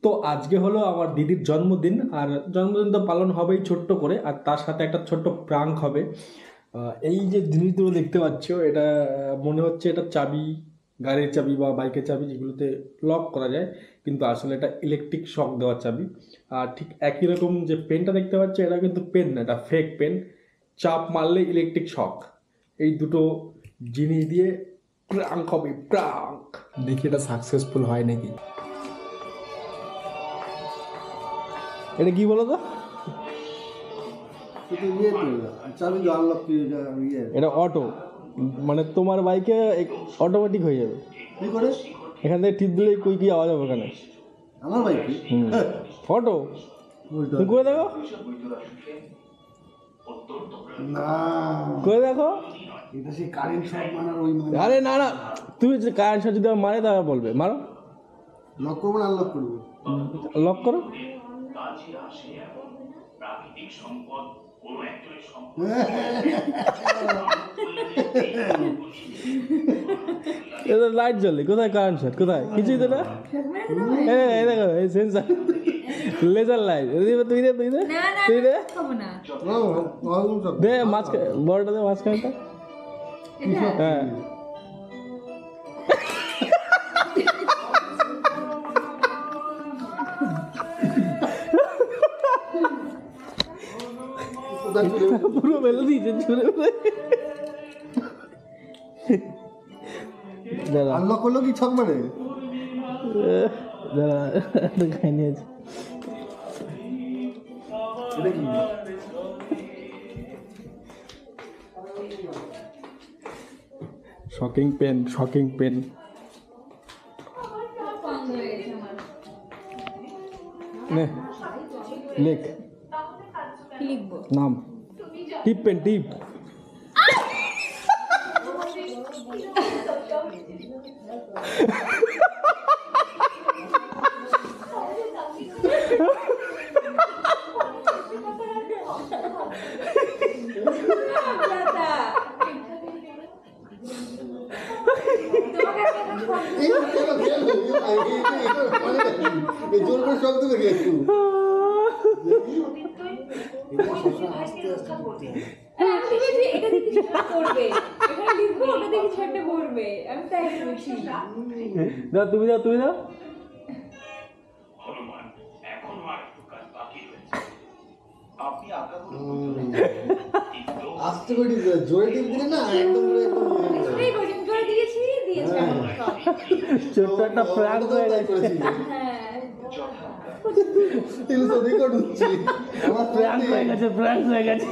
তো আজকে হলো আমার দিদির জন্মদিন, আর জন্মদিন তো পালন হবেই ছোট্ট করে, আর তার সাথে একটা ছোট্ট প্রাঙ্ক হবে। এই যে জিনিসগুলো দেখতে পাচ্ছ, এটা মনে হচ্ছে এটা চাবি, গাড়ির চাবি বা বাইকের চাবি, যেগুলোতে লক করা যায়, কিন্তু আসলে এটা ইলেকট্রিক শক দেওয়ার চাবি। আর ঠিক একই রকম যে পেনটা দেখতে পাচ্ছ, এটা কিন্তু পেন না, এটা ফেক পেন। চাপ মারলে ইলেকট্রিক শক। এই দুটো জিনিস দিয়ে প্রাঙ্ক হবে, প্রাঙ্ক। দেখি এটা সাকসেসফুল হয় নাকি। এটা কি বলো তো? এটা অটো, মানে তোমার বাইকে অটোমেটিক হয়ে যাবে। কি করে? এখান থেকে টিপ দিলে কই কি আওয়াজ হবে ওখানে। আমার বাইকে অটো তুমি করে দেখো, না করে দেখো। এটা সেই কারেন্ট শট মারার ওই মানে। আরে না না, তুমি যে কারেন্ট শট যদি মারে তাহলে বলবে মারো। লক করবো না আনলক করবো? লক করো। এটা লাইট জ্বলে, কোথায় কারেন্ট শট, কোথায়? কিছুই তো না। এই দেখো, এই সেন্সার, লেজার লাইট। তুই দে, তুই দে, তুই দে, দে মাঝখানে, বড়টা দে মাঝখানটা। হ্যাঁ পুরো মেলে দিয়েছে ছুড়ে। আনলক করলো কি ছক মারে? খাই নিয়েছে। এটা কি? Shocking pen, shocking pen. নে লেখ, নাম। টিপ পেন, টিপ। জোর করে সব দেবে একটু। তুমি দাও, তুমি দাও। আসতে করে জোরে টিপ দিলে না একদম ছোট্ট একটা প্রাঙ্ক হয়ে গেছে। প্রাঙ্ক হয়ে গেছে, প্রাঙ্ক হয়ে গেছে।